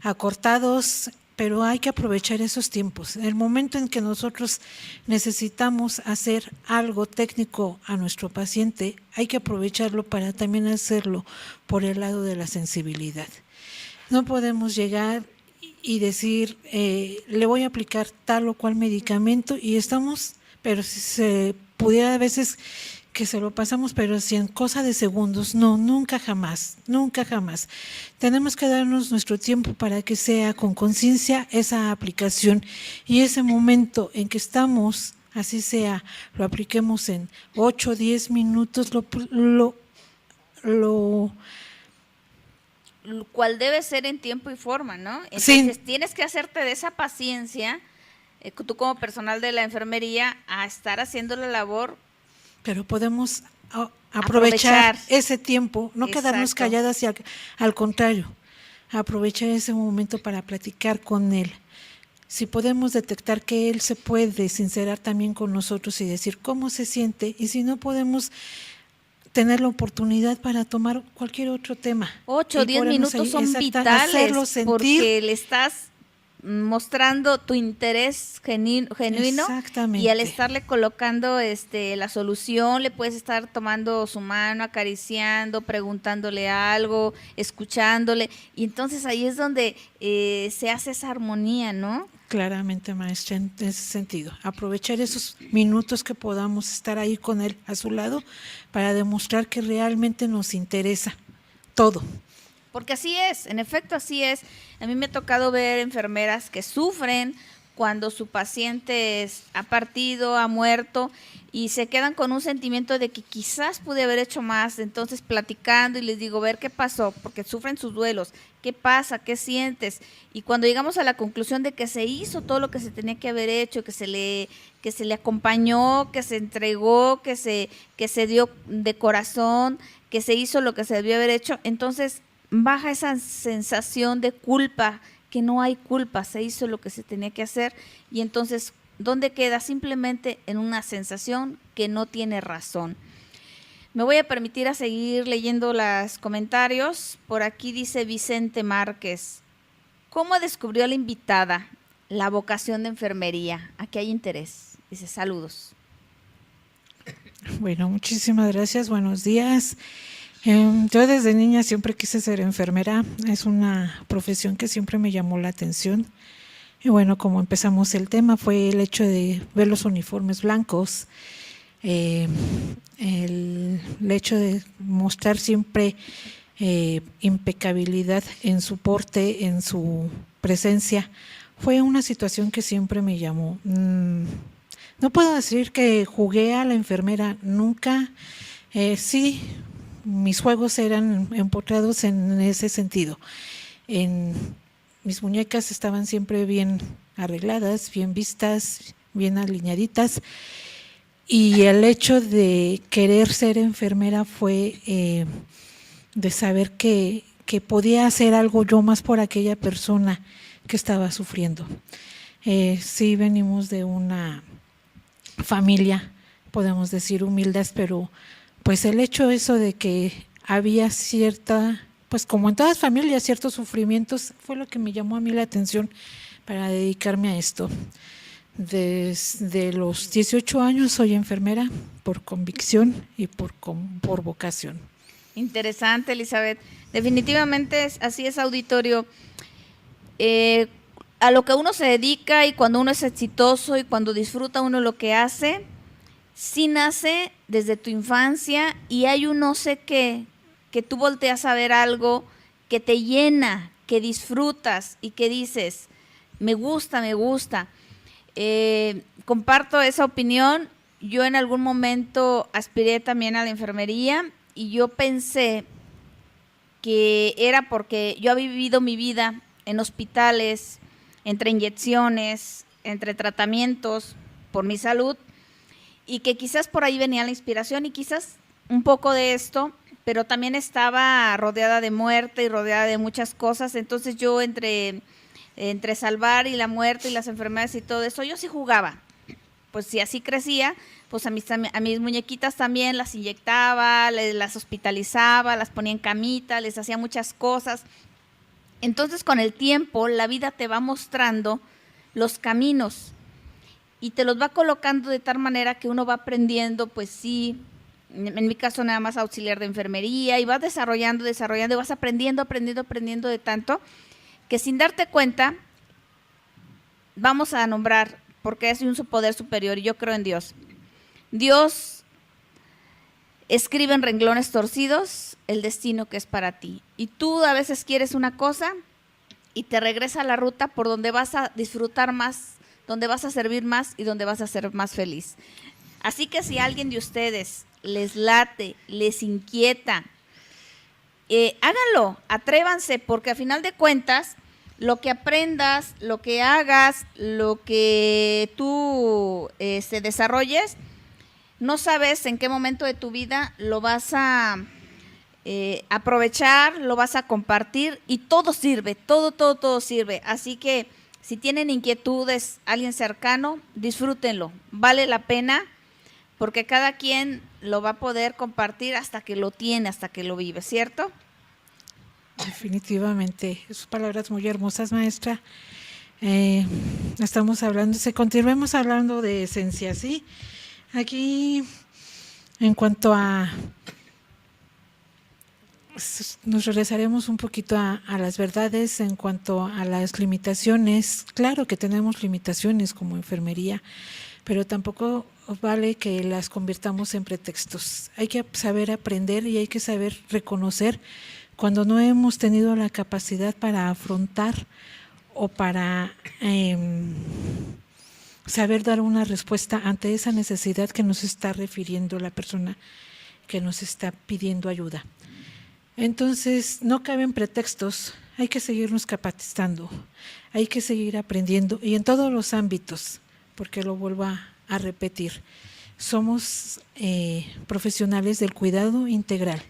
acortados, pero hay que aprovechar esos tiempos. El momento en que nosotros necesitamos hacer algo técnico a nuestro paciente, hay que aprovecharlo para también hacerlo por el lado de la sensibilidad. No podemos llegar y decir, le voy a aplicar tal o cual medicamento y estamos, pero si se pudiera a veces que se lo pasamos, pero si en cosa de segundos, no, nunca jamás, nunca jamás. Tenemos que darnos nuestro tiempo para que sea con conciencia esa aplicación y ese momento en que estamos, así sea, lo apliquemos en 8 o 10 minutos, cual debe ser en tiempo y forma, ¿no? Sí. Entonces tienes que hacerte de esa paciencia, tú como personal de la enfermería, a estar haciendo la labor. Pero podemos aprovechar ese tiempo, no quedarnos Exacto. calladas y al contrario, aprovechar ese momento para platicar con él. Si podemos detectar que él se puede sincerar también con nosotros y decir cómo se siente, y si no podemos tener la oportunidad para tomar cualquier otro tema. 8 o 10 minutos son vitales, hacerlo sentir, porque le estás mostrando tu interés genuino. Exactamente. Y al estarle colocando la solución, le puedes estar tomando su mano, acariciando, preguntándole algo, escuchándole, y entonces ahí es donde se hace esa armonía, ¿no? Claramente, maestra, en ese sentido, aprovechar esos minutos que podamos estar ahí con él a su lado para demostrar que realmente nos interesa todo. Porque así es, en efecto así es. A mí me ha tocado ver enfermeras que sufren cuando su paciente ha partido, ha muerto, y se quedan con un sentimiento de que quizás pude haber hecho más. Entonces platicando y les digo, ver qué pasó, porque sufren sus duelos, qué pasa, qué sientes. Y cuando llegamos a la conclusión de que se hizo todo lo que se tenía que haber hecho, que se le acompañó, que se entregó, que se dio de corazón, que se hizo lo que se debió haber hecho, entonces baja esa sensación de culpa, que no hay culpa, se hizo lo que se tenía que hacer, y entonces, ¿dónde queda? Simplemente en una sensación que no tiene razón. Me voy a permitir a seguir leyendo los comentarios. Por aquí dice Vicente Márquez, ¿cómo descubrió la invitada la vocación de enfermería? Aquí hay interés. Dice, saludos. Bueno, muchísimas gracias, buenos días. Yo desde niña siempre quise ser enfermera, es una profesión que siempre me llamó la atención. Y bueno, como empezamos el tema fue el hecho de ver los uniformes blancos, el hecho de mostrar siempre impecabilidad en su porte, en su presencia, fue una situación que siempre me llamó. No puedo decir que jugué a la enfermera nunca, sí. Mis juegos eran empotrados en ese sentido. Mis muñecas estaban siempre bien arregladas, bien vistas, bien alineaditas, y el hecho de querer ser enfermera fue de saber que podía hacer algo yo más por aquella persona que estaba sufriendo. Sí, venimos de una familia, podemos decir humildes, pero pues el hecho eso de que había cierta, pues como en todas familias, ciertos sufrimientos, fue lo que me llamó a mí la atención para dedicarme a esto. Desde los 18 años soy enfermera por convicción y por vocación. Interesante, Elizabeth. Definitivamente así es, auditorio. A lo que uno se dedica, y cuando uno es exitoso y cuando disfruta uno lo que hace, sí nace desde tu infancia, y hay un no sé qué, que tú volteas a ver algo que te llena, que disfrutas y que dices, me gusta, me gusta. Comparto esa opinión. Yo en algún momento aspiré también a la enfermería, y yo pensé que era porque yo había vivido mi vida en hospitales, entre inyecciones, entre tratamientos por mi salud, y que quizás por ahí venía la inspiración, y quizás un poco de esto, pero también estaba rodeada de muerte y rodeada de muchas cosas. Entonces yo entre salvar y la muerte y las enfermedades y todo eso, yo sí jugaba. Pues si así crecía, pues a mis muñequitas también las inyectaba, las hospitalizaba, las ponía en camita, les hacía muchas cosas. Entonces, con el tiempo, la vida te va mostrando los caminos y te los va colocando de tal manera que uno va aprendiendo, pues sí, en mi caso nada más auxiliar de enfermería, y vas desarrollando, y vas aprendiendo de tanto que sin darte cuenta, vamos a nombrar, porque es un poder superior y yo creo en Dios. Dios escribe en renglones torcidos el destino que es para ti. Y tú a veces quieres una cosa y te regresa a la ruta por donde vas a disfrutar más, donde vas a servir más y donde vas a ser más feliz. Así que si a alguien de ustedes les late, les inquieta, háganlo, atrévanse, porque a final de cuentas, lo que aprendas, lo que hagas, lo que tú desarrolles, no sabes en qué momento de tu vida lo vas a aprovechar, lo vas a compartir y todo sirve, todo sirve. Así que si tienen inquietudes, alguien cercano, disfrútenlo, vale la pena, porque cada quien lo va a poder compartir hasta que lo tiene, hasta que lo vive, ¿cierto? Definitivamente, sus palabras muy hermosas, maestra. Estamos hablando, continuemos hablando de esencia, ¿sí? Aquí, en cuanto a, nos regresaremos un poquito a las verdades en cuanto a las limitaciones. Claro que tenemos limitaciones como enfermería, pero tampoco vale que las convirtamos en pretextos. Hay que saber aprender y hay que saber reconocer cuando no hemos tenido la capacidad para afrontar o para saber dar una respuesta ante esa necesidad que nos está refiriendo la persona que nos está pidiendo ayuda. Entonces, no caben pretextos, hay que seguirnos capacitando, hay que seguir aprendiendo y en todos los ámbitos, porque lo vuelvo a repetir, somos profesionales del cuidado integral,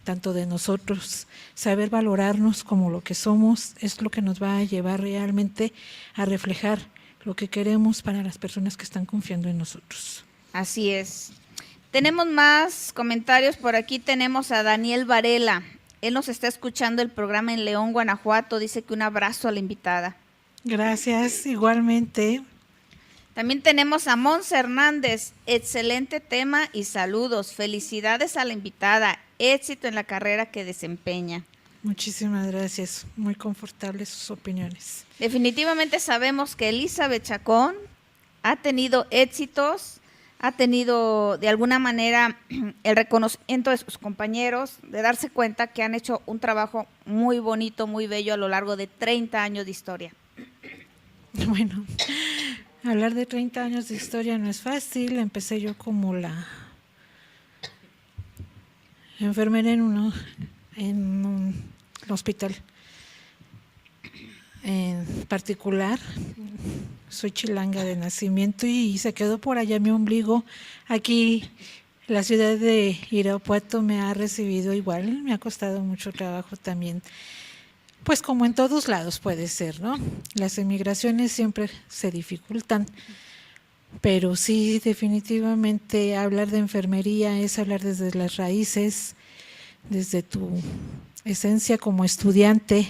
tanto de nosotros. Saber valorarnos como lo que somos es lo que nos va a llevar realmente a reflejar lo que queremos para las personas que están confiando en nosotros. Así es. Tenemos más comentarios. Por aquí tenemos a Daniel Varela. Él nos está escuchando el programa en León, Guanajuato. Dice que un abrazo a la invitada. Gracias, igualmente. También tenemos a Monse Hernández. Excelente tema y saludos. Felicidades a la invitada. Éxito en la carrera que desempeña. Muchísimas gracias. Muy confortables sus opiniones. Definitivamente sabemos que Elizabeth Chacón ha tenido éxitos, ha tenido de alguna manera el reconocimiento de sus compañeros, de darse cuenta que han hecho un trabajo muy bonito, muy bello a lo largo de 30 años de historia. Bueno, hablar de 30 años de historia no es fácil. Empecé yo como la enfermera en un hospital en particular. Soy chilanga de nacimiento y se quedó por allá mi ombligo. Aquí la ciudad de Irapuato me ha recibido igual, me ha costado mucho trabajo también. Pues como en todos lados puede ser, ¿no? Las emigraciones siempre se dificultan, pero sí, definitivamente hablar de enfermería es hablar desde las raíces, desde tu esencia como estudiante.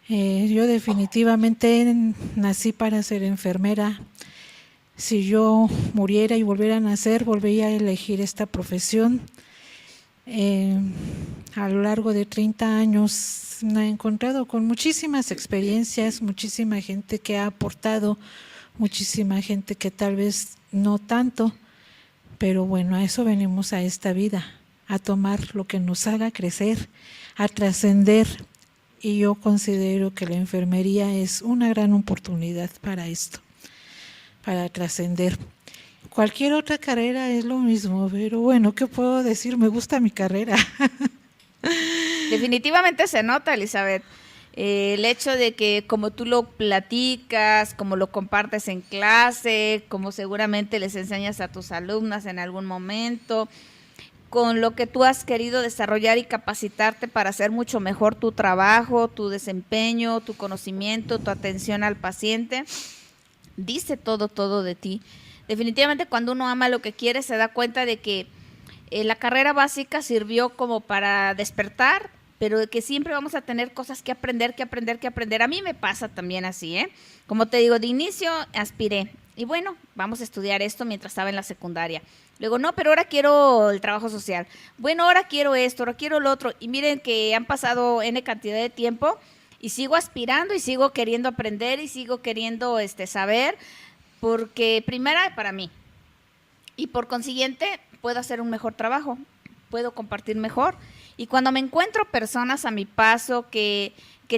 Yo definitivamente nací para ser enfermera. Si yo muriera y volviera a nacer, volvería a elegir esta profesión. A lo largo de 30 años me he encontrado con muchísimas experiencias, muchísima gente que ha aportado, muchísima gente que tal vez no tanto, pero bueno, a eso venimos a esta vida, a tomar lo que nos haga crecer, a trascender. Y yo considero que la enfermería es una gran oportunidad para esto, para trascender. Cualquier otra carrera es lo mismo, pero bueno, ¿qué puedo decir? Me gusta mi carrera. Definitivamente se nota, Elizabeth, el hecho de que como tú lo platicas, como lo compartes en clase, como seguramente les enseñas a tus alumnas en algún momento, con lo que tú has querido desarrollar y capacitarte para hacer mucho mejor tu trabajo, tu desempeño, tu conocimiento, tu atención al paciente, dice todo de ti. Definitivamente cuando uno ama lo que quiere se da cuenta de que la carrera básica sirvió como para despertar pero de que siempre vamos a tener cosas que aprender, que aprender, que aprender. A mí me pasa también así, ¿eh? Como te digo, de inicio aspiré, y bueno, vamos a estudiar esto mientras estaba en la secundaria. Luego, no, pero ahora quiero el trabajo social. Bueno, ahora quiero esto, ahora quiero lo otro. Y miren que han pasado N cantidad de tiempo y sigo aspirando y sigo queriendo aprender y sigo queriendo saber, porque primera para mí, y por consiguiente puedo hacer un mejor trabajo, puedo compartir mejor. Y cuando me encuentro personas a mi paso que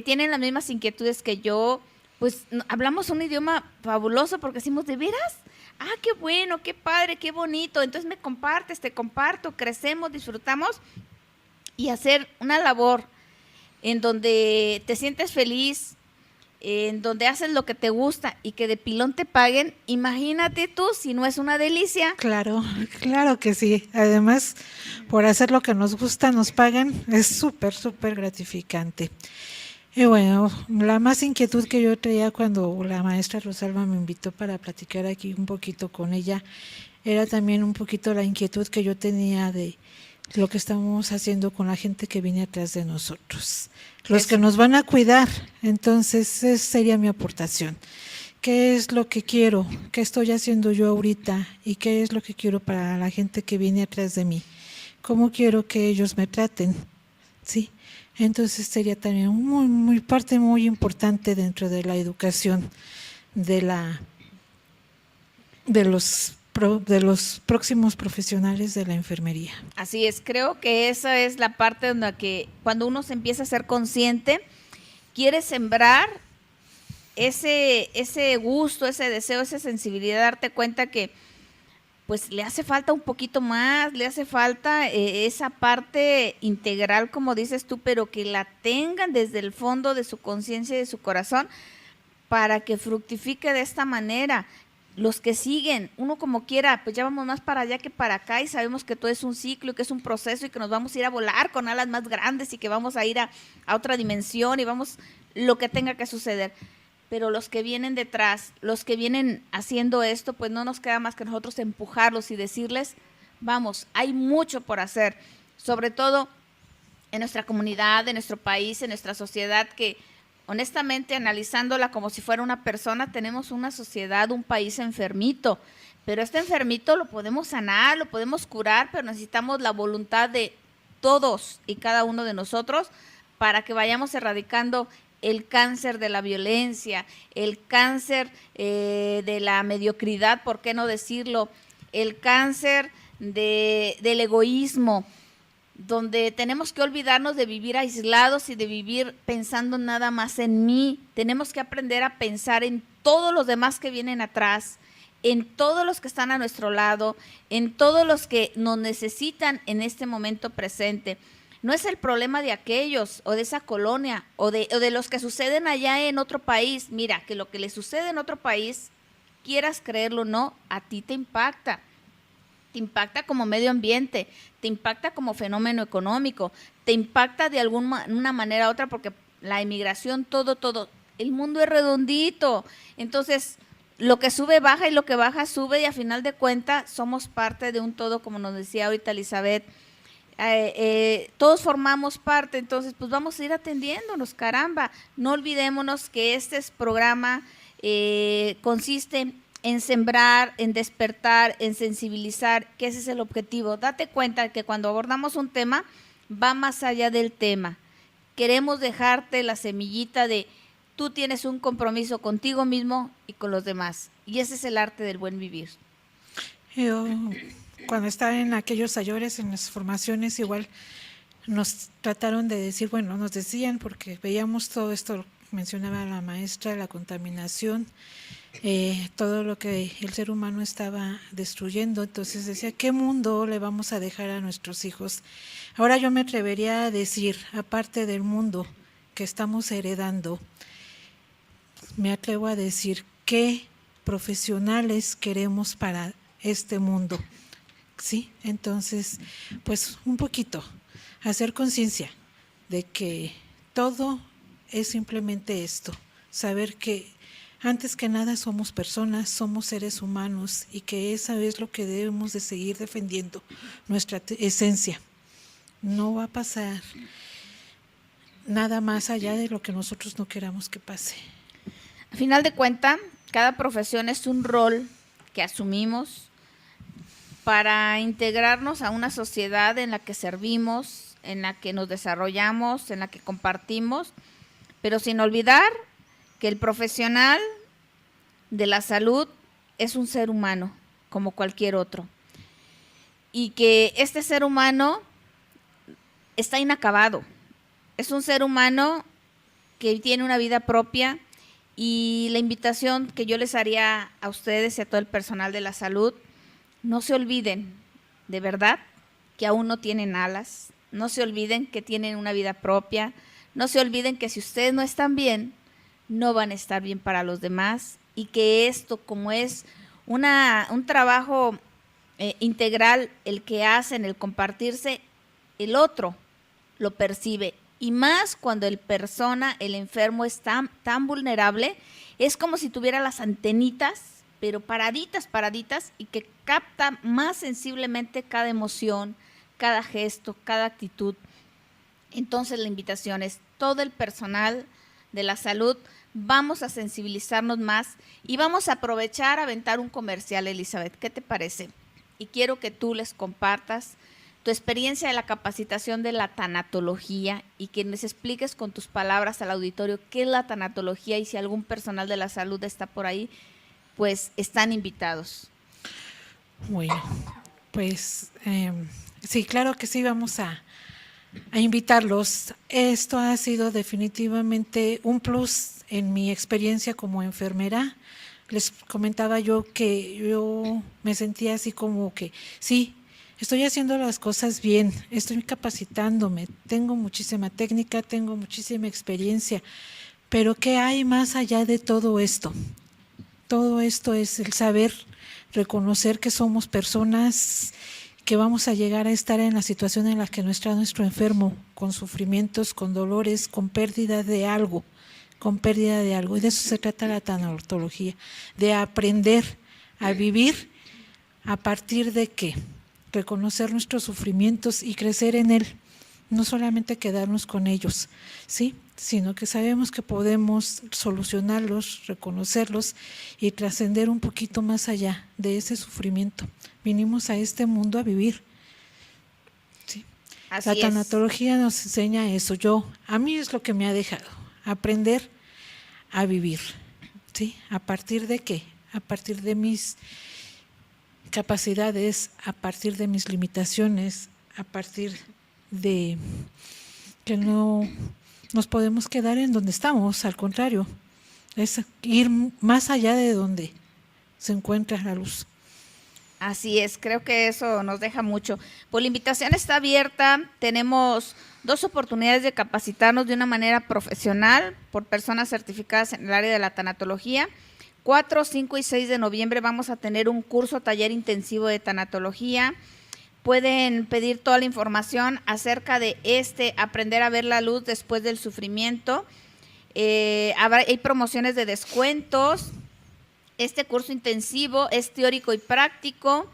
tienen las mismas inquietudes que yo, pues hablamos un idioma fabuloso porque decimos, ¿de veras? Ah, qué bueno, qué padre, qué bonito. Entonces me compartes, te comparto, crecemos, disfrutamos, y hacer una labor en donde te sientes feliz, en donde haces lo que te gusta y que de pilón te paguen. Imagínate tú si no es una delicia. Claro, claro que sí. Además, por hacer lo que nos gusta, nos pagan, es súper, súper gratificante. Y bueno, la más inquietud que yo traía cuando la maestra Rosalba me invitó para platicar aquí un poquito con ella, era también un poquito la inquietud que yo tenía de lo que estamos haciendo con la gente que viene atrás de nosotros, los que nos van a cuidar. Entonces, esa sería mi aportación. ¿Qué es lo que quiero? ¿Qué estoy haciendo yo ahorita? ¿Y qué es lo que quiero para la gente que viene atrás de mí? ¿Cómo quiero que ellos me traten? ¿Sí? Entonces sería también muy parte muy importante dentro de la educación de los próximos profesionales de la enfermería. Así es, creo que esa es la parte donde cuando uno se empieza a ser consciente, quiere sembrar ese gusto, ese deseo, esa sensibilidad, darte cuenta que pues le hace falta un poquito más, le hace falta esa parte integral, como dices tú, pero que la tengan desde el fondo de su conciencia y de su corazón para que fructifique de esta manera. Los que siguen, uno como quiera, pues ya vamos más para allá que para acá, y sabemos que todo es un ciclo, que es un proceso, y que nos vamos a ir a volar con alas más grandes, y que vamos a ir a otra dimensión, y vamos lo que tenga que suceder. Pero los que vienen detrás, los que vienen haciendo esto, pues no nos queda más que nosotros empujarlos y decirles, vamos, hay mucho por hacer, sobre todo en nuestra comunidad, en nuestro país, en nuestra sociedad, que honestamente, analizándola como si fuera una persona, tenemos una sociedad, un país enfermito, pero este enfermito lo podemos sanar, lo podemos curar, pero necesitamos la voluntad de todos y cada uno de nosotros para que vayamos erradicando el cáncer de la violencia, el cáncer de la mediocridad, ¿por qué no decirlo? El cáncer del egoísmo, donde tenemos que olvidarnos de vivir aislados y de vivir pensando nada más en mí. Tenemos que aprender a pensar en todos los demás que vienen atrás, en todos los que están a nuestro lado, en todos los que nos necesitan en este momento presente. No es el problema de aquellos o de esa colonia o de los que suceden allá en otro país. Mira, que lo que le sucede en otro país, quieras creerlo o no, a ti te impacta. Te impacta como medio ambiente, te impacta como fenómeno económico, te impacta de alguna manera u otra, porque la inmigración, todo, el mundo es redondito. Entonces, lo que sube baja y lo que baja sube, y a final de cuentas somos parte de un todo, como nos decía ahorita Elizabeth. Todos formamos parte, entonces pues vamos a ir atendiéndonos, caramba. No olvidémonos que este programa consiste en sembrar, en despertar, en sensibilizar, que ese es el objetivo. Date cuenta que cuando abordamos un tema, va más allá del tema. Queremos dejarte la semillita de tú tienes un compromiso contigo mismo y con los demás, y ese es el arte del buen vivir. Yo, cuando estaba en aquellos talleres, en las formaciones, igual nos trataron de decir, bueno, nos decían, porque veíamos todo esto, mencionaba la maestra, la contaminación, todo lo que el ser humano estaba destruyendo. Entonces decía, ¿qué mundo le vamos a dejar a nuestros hijos? Ahora yo me atrevería a decir, aparte del mundo que estamos heredando, me atrevo a decir, ¿qué profesionales queremos para este mundo? ¿Sí? Entonces, pues un poquito, hacer conciencia de que todo es simplemente esto, saber que antes que nada somos personas, somos seres humanos, y que eso es lo que debemos de seguir defendiendo, nuestra esencia. No va a pasar nada más allá de lo que nosotros no queramos que pase. Al final de cuentas, cada profesión es un rol que asumimos para integrarnos a una sociedad en la que servimos, en la que nos desarrollamos, en la que compartimos, pero sin olvidar que el profesional de la salud es un ser humano como cualquier otro y que este ser humano está inacabado, es un ser humano que tiene una vida propia. Y la invitación que yo les haría a ustedes y a todo el personal de la salud, no se olviden, de verdad, que aún no tienen alas, no se olviden que tienen una vida propia, no se olviden que si ustedes no están bien, no van a estar bien para los demás y que esto, como es un trabajo integral, el que hacen, el compartirse, el otro lo percibe. Y más cuando el enfermo es tan vulnerable, es como si tuviera las antenitas, pero paraditas, y que capta más sensiblemente cada emoción, cada gesto, cada actitud. Entonces la invitación es todo el personal de la salud, vamos a sensibilizarnos más y vamos a aprovechar a aventar un comercial, Elizabeth, ¿qué te parece? Y quiero que tú les compartas tu experiencia de la capacitación de la tanatología y que nos expliques con tus palabras al auditorio qué es la tanatología y si algún personal de la salud está por ahí, pues están invitados. Bueno, pues sí, claro que sí, vamos a invitarlos. Esto ha sido definitivamente un plus en mi experiencia como enfermera. Les comentaba yo que yo me sentía así como que sí, estoy haciendo las cosas bien, estoy capacitándome, tengo muchísima técnica, tengo muchísima experiencia, pero ¿qué hay más allá de todo esto? Todo esto es el saber reconocer que somos personas que vamos a llegar a estar en la situación en la que está nuestro enfermo, con sufrimientos, con dolores, con pérdida de algo, y de eso se trata la tanatología, de aprender a vivir a partir de ¿qué? Reconocer nuestros sufrimientos y crecer en él, no solamente quedarnos con ellos, ¿sí? Sino que sabemos que podemos solucionarlos, reconocerlos y trascender un poquito más allá de ese sufrimiento. Vinimos a este mundo a vivir, ¿sí? La tanatología nos enseña eso. A mí es lo que me ha dejado, aprender a vivir, ¿sí? ¿A partir de qué? A partir de mis capacidades, a partir de mis limitaciones, a partir de que no nos podemos quedar en donde estamos, al contrario, es ir más allá de donde se encuentra la luz. Así es, creo que eso nos deja mucho. Pues la invitación está abierta, tenemos 2 oportunidades de capacitarnos de una manera profesional por personas certificadas en el área de la tanatología. 4, 5 y 6 de noviembre vamos a tener un curso taller intensivo de tanatología. Pueden pedir toda la información acerca de aprender a ver la luz después del sufrimiento. Hay promociones de descuentos. Este curso intensivo es teórico y práctico,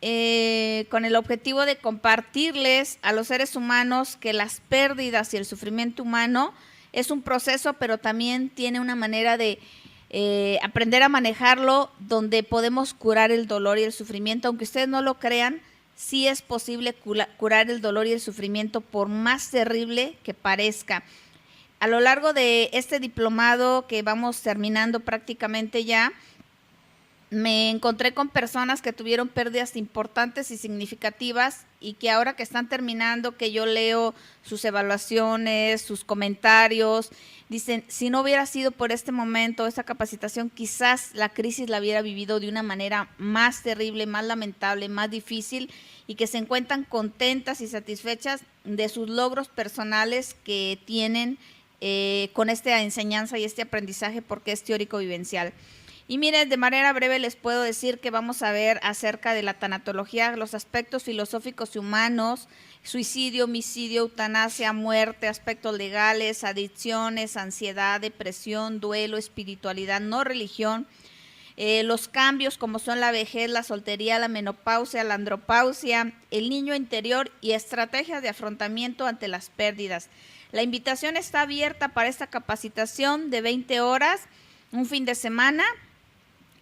con el objetivo de compartirles a los seres humanos que las pérdidas y el sufrimiento humano es un proceso, pero también tiene una manera de aprender a manejarlo, donde podemos curar el dolor y el sufrimiento. Aunque ustedes no lo crean, sí es posible curar el dolor y el sufrimiento, por más terrible que parezca. A lo largo de este diplomado que vamos terminando prácticamente ya, me encontré con personas que tuvieron pérdidas importantes y significativas y que ahora que están terminando, que yo leo sus evaluaciones, sus comentarios, dicen, si no hubiera sido por este momento, esta capacitación, quizás la crisis la hubiera vivido de una manera más terrible, más lamentable, más difícil, y que se encuentran contentas y satisfechas de sus logros personales que tienen con esta enseñanza y este aprendizaje, porque es teórico vivencial. Y miren, de manera breve les puedo decir que vamos a ver acerca de la tanatología, los aspectos filosóficos y humanos, suicidio, homicidio, eutanasia, muerte, aspectos legales, adicciones, ansiedad, depresión, duelo, espiritualidad, no religión, los cambios como son la vejez, la soltería, la menopausia, la andropausia, el niño interior y estrategias de afrontamiento ante las pérdidas. La invitación está abierta para esta capacitación de 20 horas, un fin de semana,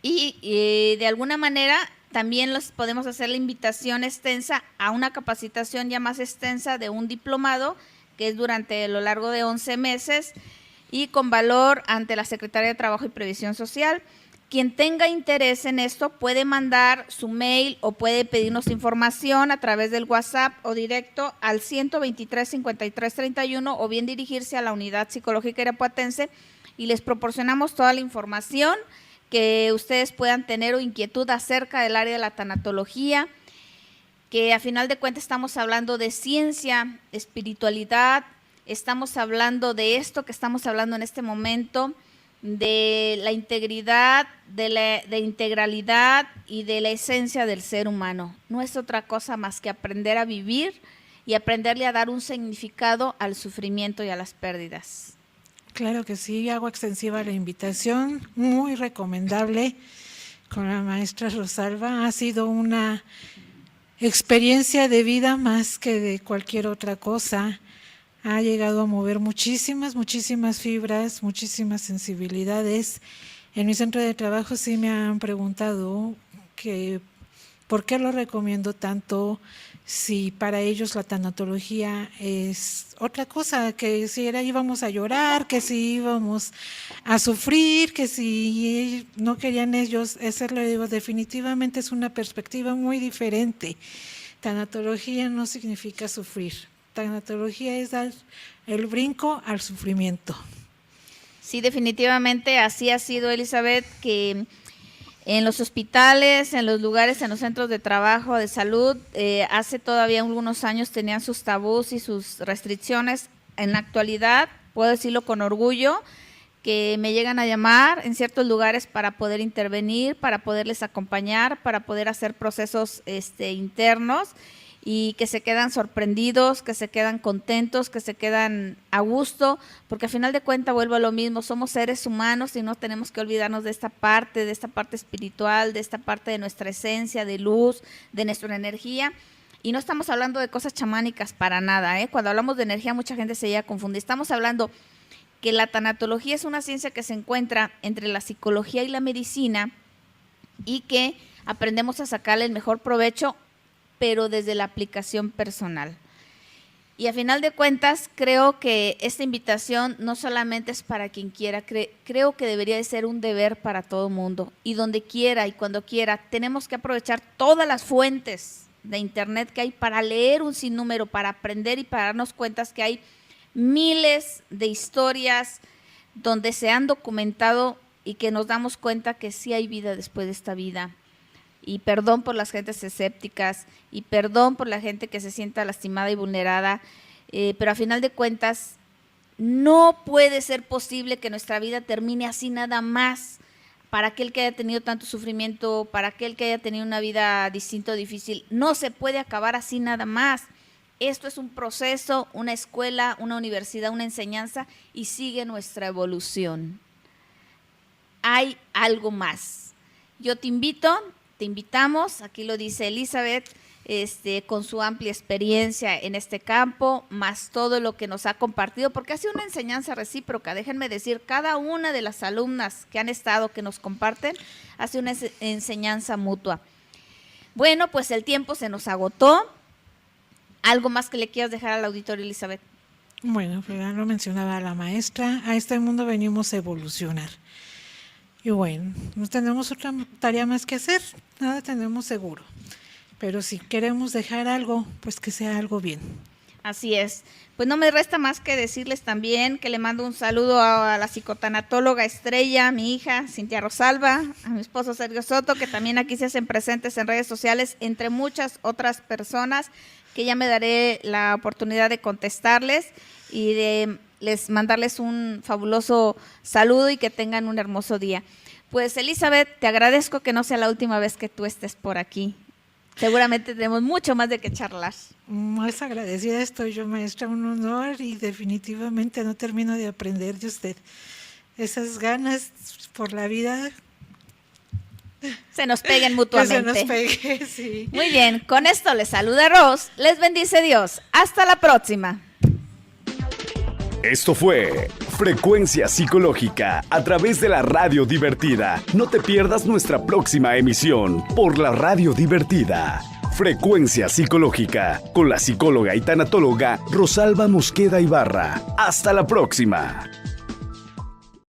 y de alguna manera también los podemos hacer la invitación extensa a una capacitación ya más extensa de un diplomado, que es durante lo largo de 11 meses y con valor ante la Secretaría de Trabajo y Previsión Social. Quien tenga interés en esto puede mandar su mail o puede pedirnos información a través del WhatsApp o directo al 123-5331 o bien dirigirse a la Unidad Psicológica Irapuatense y les proporcionamos toda la información que ustedes puedan tener o inquietud acerca del área de la tanatología, que a final de cuentas estamos hablando de ciencia, espiritualidad, estamos hablando de esto que estamos hablando en este momento, de la integridad, de la integralidad y de la esencia del ser humano. No es otra cosa más que aprender a vivir y aprenderle a dar un significado al sufrimiento y a las pérdidas. Claro que sí, hago extensiva la invitación, muy recomendable con la maestra Rosalba. Ha sido una experiencia de vida más que de cualquier otra cosa. Ha llegado a mover muchísimas fibras, muchísimas sensibilidades. En mi centro de trabajo sí me han preguntado que por qué lo recomiendo tanto, si para ellos la tanatología es otra cosa, que si íbamos a llorar, que si íbamos a sufrir, que si no querían ellos hacerlo. Digo, definitivamente es una perspectiva muy diferente. Tanatología no significa sufrir. Tanatología es dar el brinco al sufrimiento. Sí, definitivamente así ha sido, Elizabeth, que en los hospitales, en los lugares, en los centros de trabajo, de salud, hace todavía algunos años tenían sus tabús y sus restricciones. En la actualidad, puedo decirlo con orgullo, que me llegan a llamar en ciertos lugares para poder intervenir, para poderles acompañar, para poder hacer procesos internos, y que se quedan sorprendidos, que se quedan contentos, que se quedan a gusto, porque al final de cuentas vuelvo a lo mismo, somos seres humanos y no tenemos que olvidarnos de esta parte espiritual, de esta parte de nuestra esencia, de luz, de nuestra energía. Y no estamos hablando de cosas chamánicas para nada, ¿eh? Cuando hablamos de energía mucha gente se llega a confundir. Estamos hablando que la tanatología es una ciencia que se encuentra entre la psicología y la medicina y que aprendemos a sacarle el mejor provecho, pero desde la aplicación personal. Y a final de cuentas, creo que esta invitación no solamente es para quien quiera, creo que debería de ser un deber para todo mundo. Y donde quiera y cuando quiera, tenemos que aprovechar todas las fuentes de internet que hay para leer un sinnúmero, para aprender y para darnos cuenta que hay miles de historias donde se han documentado y que nos damos cuenta que sí hay vida después de esta vida. Y perdón por las gentes escépticas y perdón por la gente que se sienta lastimada y vulnerada, pero a final de cuentas no puede ser posible que nuestra vida termine así nada más. Para aquel que haya tenido tanto sufrimiento, para aquel que haya tenido una vida distinta o difícil, no se puede acabar así nada más. Esto es un proceso, una escuela, una universidad, una enseñanza y sigue nuestra evolución. Hay algo más. Yo te invitamos, aquí lo dice Elizabeth, con su amplia experiencia en este campo, más todo lo que nos ha compartido, porque ha sido una enseñanza recíproca. Déjenme decir, cada una de las alumnas que han estado, que nos comparten, hace una enseñanza mutua. Bueno, pues el tiempo se nos agotó. ¿Algo más que le quieras dejar al auditorio, Elizabeth? Bueno, pues ya lo mencionaba la maestra, a este mundo venimos a evolucionar. Y bueno, no tenemos otra tarea más que hacer, nada tenemos seguro. Pero si queremos dejar algo, pues que sea algo bien. Así es. Pues no me resta más que decirles también que le mando un saludo a la psicotanatóloga Estrella, a mi hija Cintia Rosalba, a mi esposo Sergio Soto, que también aquí se hacen presentes en redes sociales, entre muchas otras personas que ya me daré la oportunidad de contestarles y de mandarles un fabuloso saludo y que tengan un hermoso día. Pues Elizabeth, te agradezco que no sea la última vez que tú estés por aquí. Seguramente tenemos mucho más de qué charlar. Más agradecida estoy yo, maestra, un honor, y definitivamente no termino de aprender de usted. Esas ganas por la vida se nos peguen mutuamente. Que se nos pegue, sí. Muy bien, con esto les saluda Ros, les bendice Dios. Hasta la próxima. Esto fue Frecuencia Psicológica a través de la Radio Divertida. No te pierdas nuestra próxima emisión por la Radio Divertida. Frecuencia Psicológica con la psicóloga y tanatóloga Rosalba Mosqueda Ibarra. Hasta la próxima.